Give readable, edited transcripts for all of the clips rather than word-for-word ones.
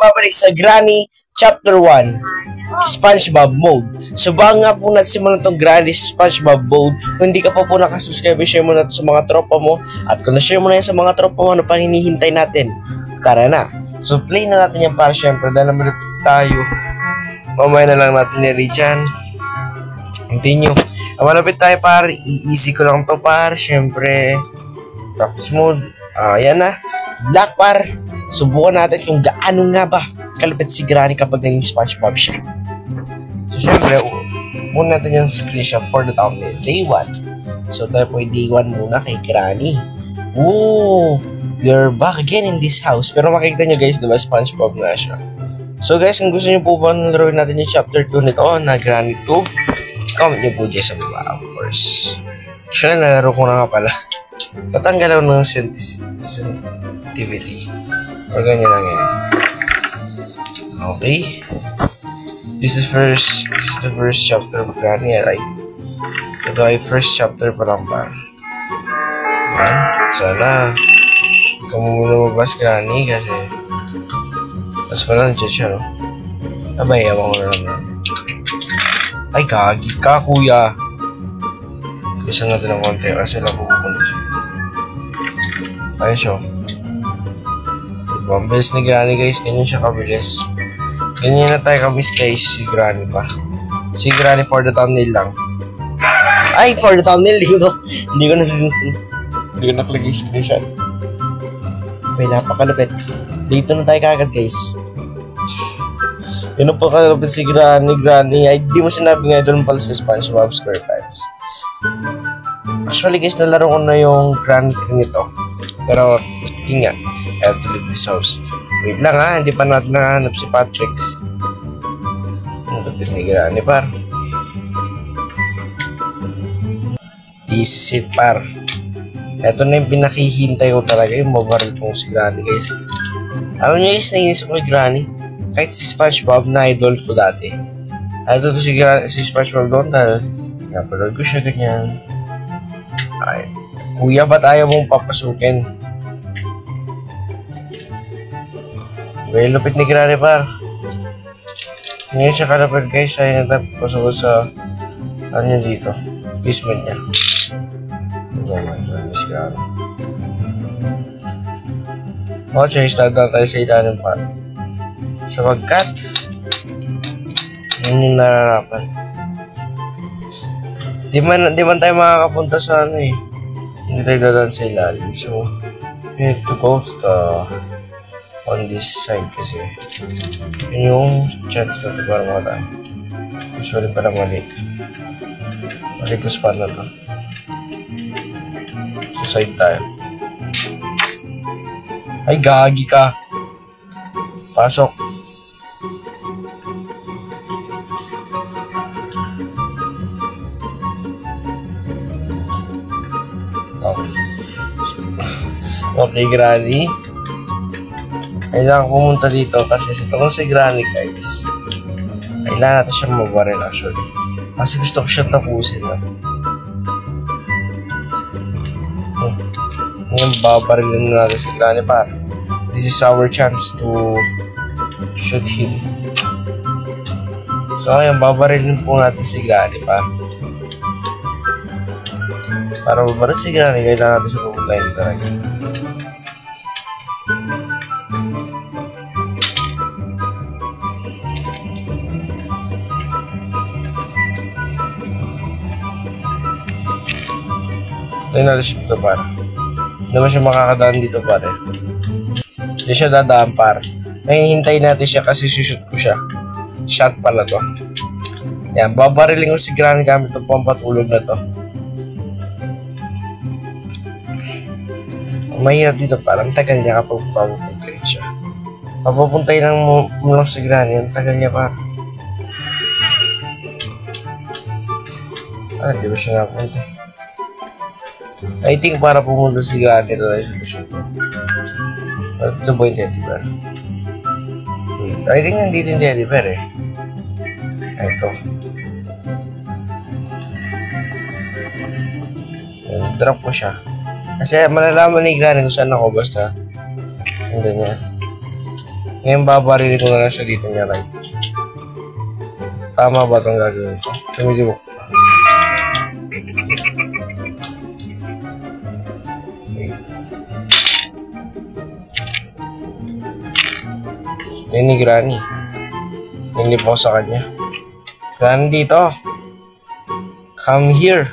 nagbabalik sa Granny Chapter 1, SpongeBob Mode. So bago nga po natin simulan itong Granny SpongeBob Mode, kung hindi ka pa po nakasubscribe, share mo na ito sa mga tropa mo. At kung na-share mo na yan sa mga tropa mo, ano pang hinihintay natin? Tara na! So play na natin yan para syempre, dahil naman tayo. Mamaya na lang natin ni Richan. Continue. Malapit tayo para i-easy ko lang to para syempre. Practice mode. Yan na. Black par. Subukan natin kung gaano nga ba kalapit si Granny kapag naging SpongeBob siya. So, syempre, muna natin yung screenshot for the thumbnail. Day 1. So, tayo po day 1 muna kay Granny. Ooh! You're back again in this house. Pero makikita nyo guys, diba, SpongeBob na siya. So guys, kung gusto nyo po ba naroon natin yung chapter 2 nito na Granny 2, comment nyo po dyan sa baba, of course. Actually, nalaro ko na nga pala. Tatanggal ako ng sensitivity. O ganyan lang yan. Okay. This is the first chapter of Granny, right? Ito ay first chapter pa lang pa. Ayan. Sana ikaw mo lumabas, Granny, kasi tapos pala nandiyan siya, no? Abay, ewan ko na lang. Ay, kagi ka, kuya. Isa natin ng konti kasi lang pupunta siya. Ayun siya. Diba, ang bilis ni Granny, guys. Ganyan siya kabilis. Ganyan na tayo kamiss, guys. Si Granny pa. Si Granny for the thumbnail lang. Ay, for the thumbnail. Hindi ko nakalagay screenshot. May napakalapit. Dito na tayo kagad, guys. Yun po kalapit si Granny. Ay, di mo sinabi nga doon pala sa SpongeBob SquarePants. Actually, guys, nalaro ko na yung Granny 3 nito. Pero, yun nga. I have to leave this house. Wait lang ha, hindi pa natin nahanap si Patrick. Ang kapit ni Granny, par. This is it, par. Ito na yung pinakihintay ko talaga, yung mabaril kong si Granny, guys. Alam niyo guys, nainis ko kay Granny. Kahit si SpongeBob na idol ko dati. Idol ko si SpongeBob doon dahil napanood ko siya ganyan. Ay, kuya, ba't ayaw mong papasukin? May lupit ni Granny, par. Ngayon siya kalapit, guys. Ayaw na papasok sa ano niya dito. Basement niya. Oh my God, Miss Granny. Okay, start na tayo sa ilalim pa. Sapagkat yun yung nararapan. Di man tayo makakapunta sa ano eh. Hindi tayo dadaan sa ilalim. So, we have to go on this side kasi yun yung chance na ito para makadaan. Usually pala mali. Mali ito spot na to. Sa side tayo. Ay, gagi ka. Pasok. Okay. Okay, Granny. Kailangan pumunta dito kasi sa tungkol si Granny, guys. Kailangan natin siyang mabaril, actually. Kasi gusto ko siyang tapusin, na. Ngayon, babarilin na natin si Granny, par. This is our chance to shoot him. So, ngayon, babarilin po natin si Granny, par. Para mabaril si Granny, kailangan natin siya pupuntahin dito talaga. Tayo natin siya dito, par. Hindi naman siya makakadaan dito, pare. Hindi siya dadaan, par. Nahihintay natin siya kasi sushoot ko siya. Shot pala to. Yan, babariling ko si Granny gamit itong pampatulog na to. Mahirap dito, parang tagal niya kapag papupuntahin siya. Papupuntahin lang mo lang si Granny, ang tagal niya, par. Di ba siya napunta? I think para pumunta si Granny ito na yung solusyon ko. Ito ba yung teddy bear? I think nandito yung teddy bear eh. Ito. Drop ko siya. Kasi malalaman ni Granny kung saan ako basta. Hindi niya. Ngayon babarili ko na lang siya dito niya, right? Tama ba itong gagawin ko? Tumidibok. Ito ni Granny. Hindi po sa kanya. Granny dito. Come here.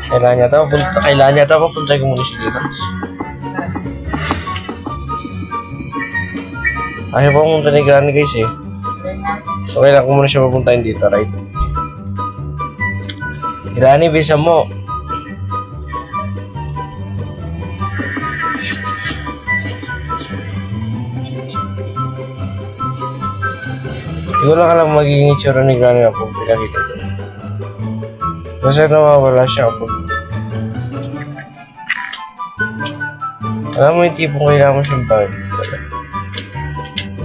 Kailangan niya to. Papunta ko muna siya dito. Ayaw pa pumunta ni Granny guys eh. So kailangan ko muna siya papuntahin dito, right? Granny, bisa mo. Hindi ko lang alam magiging itsura ni Granny ako pinakita ko. Kasi nawawala siya ako. Alam mo yung tipong kailangan mo siyang bagay talaga.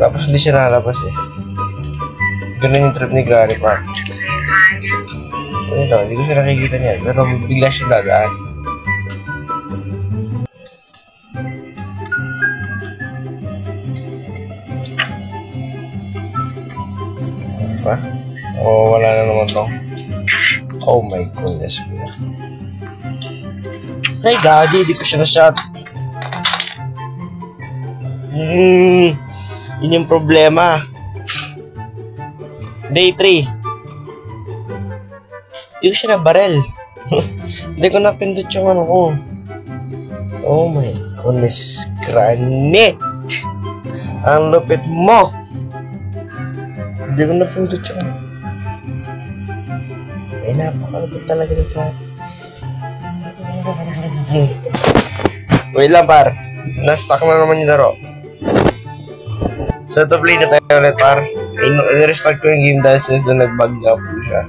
Tapos hindi siya nalabas eh. Ganun yung trip ni Granny pa. Ito, hindi ko siya nakikita niya. Pero bigla siya dadaan. Diba? Oo, wala na naman to. Oh my goodness. Hey daddy, di ko siya na-shot. Yun yung problema. Day 3. Hindi ko siya na-barrel. Hindi ko napindot yung ano ko. Oh my goodness, Granny. Ang lupit mo. Hindi ko napindot yung ano. Ay, napakalupit talaga nito. Wait lang par. Na-stuck na naman yung laro. So, to play na tayo ulit par. I-restart ko yung game dahil since na nag-bug na po siya.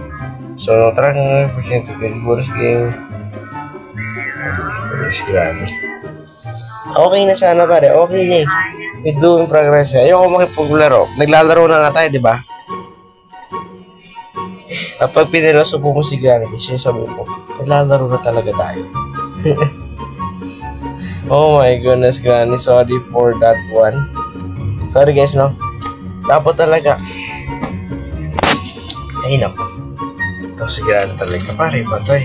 So, tara nga po siya ito. Bonus game. Bonus Granny. Okay na sana pare. Okay na eh. We do in progress. Ayoko makipaglaro. Naglalaro na nga tayo, di ba? Kapag piniloso po mo si Granny, sinasabi po, naglalaro na talaga tayo. Oh my goodness, Granny. Sorry for that one. Sorry guys, no? Dapat talaga. Ay, naku. Ito si Granny talaga. Pare, patay.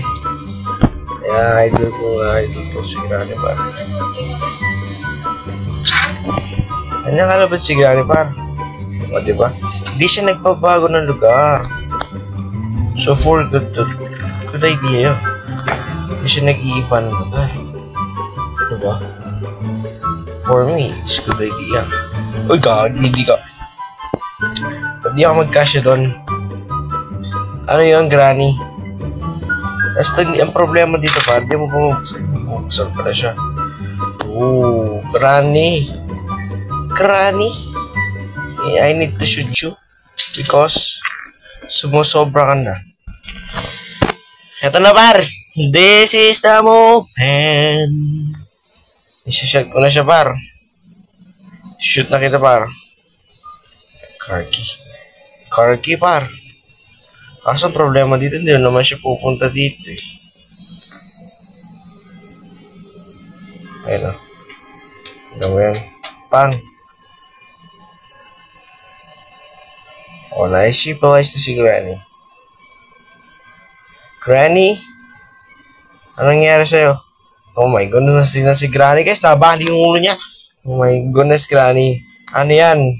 Kaya, idol ko nga. Idol ko si Granny, pare. Ano nakalabot si Granny, pare? O, diba? Hindi siya nagpabago ng lugar. So, for good idea yun. Hindi siya nag-iiba ng lugar. Diba? For me, it's good idea. Uy, God, hindi ka. Hindi ako mag-cash doon. Ano yun, Granny? Tapos, ang problema dito pa, hindi mo bumuksan pala siya. Oh, Granny. Granny. I need to shoot you. Because, sumusobra ka na. Eto na, par. This is the moment. Ishoot ko na siya, par. Shoot na kita, par. Karki, par. Kaso ang problema dito, hindi naman siya pupunta dito eh. Ayun o. Ano mo yan? Pang. O, naisipalize na si Granny. Granny? Anong nangyari sa'yo? Oh my goodness, na si Granny. Guys, nabali yung ulo niya. Oh my goodness, Granny. Ano yan?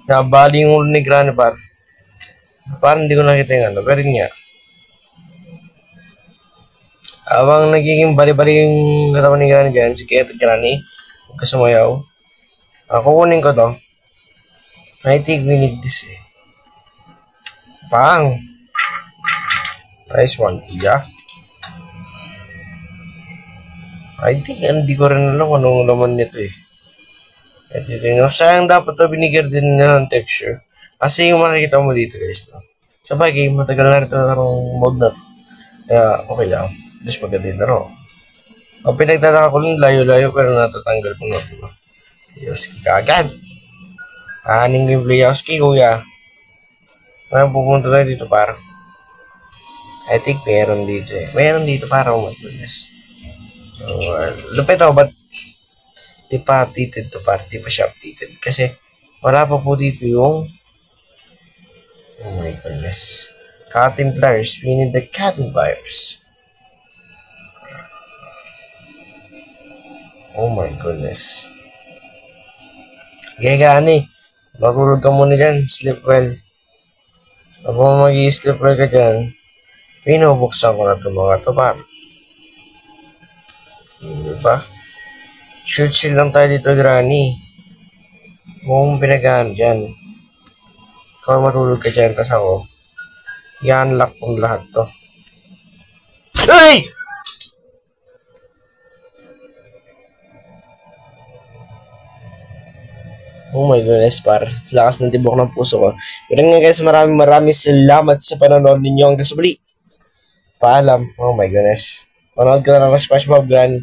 Nabali yung ulo ni Granny, par. Parang hindi ko nakita yung ano. Pero nga. Habang nagiging bali-bali yung katawan ni Granny dyan, sige, ito Granny. Huwag ka sumayaw. Kukunin ko to. I think we need this eh. Pang! Nice one, Tia. I think hindi ko rin alam kung anong laman nito eh. Ito yung sayang dapat ito binigyan din na ng texture. Kasi yung makikita mo dito guys. No? Sabagay, matagal na rin ito ng mode na ito. Kaya okay lang. Just maganda yung laro. Ang pinagtataka ko lang layo-layo pero natatanggal ko na ito. Yoski kagad. Aning yung Playowski kuya. Ngayon pupunta tayo dito para. I think meron dito eh. Meron dito para, oh my goodness. Lupit ako, but di pa updated to para, di pa siya updated. Kasi, wala pa po dito yung, oh my goodness. Cutting pliers, we need the cutting pliers. Oh my goodness. Gagani. Magulog ka muna dyan. Sleep well. Kapag mag-i-sleep well ka dyan, pinubuksan ko na ito mga ito pa. Diba? Chill lang tayo dito, Granny. Huwag mong pinagaan dyan. Ikaw matulog ka dyan, tas ako. I-unlock kong lahat to. Hey! Oh my goodness, par. Sa lakas ng tibok ng puso ko. Pero nga guys, maraming salamat sa panonood ninyo. Hanggang sa muli. Paalam. Oh my goodness. Panood ka na ng SpongeBob, Granny.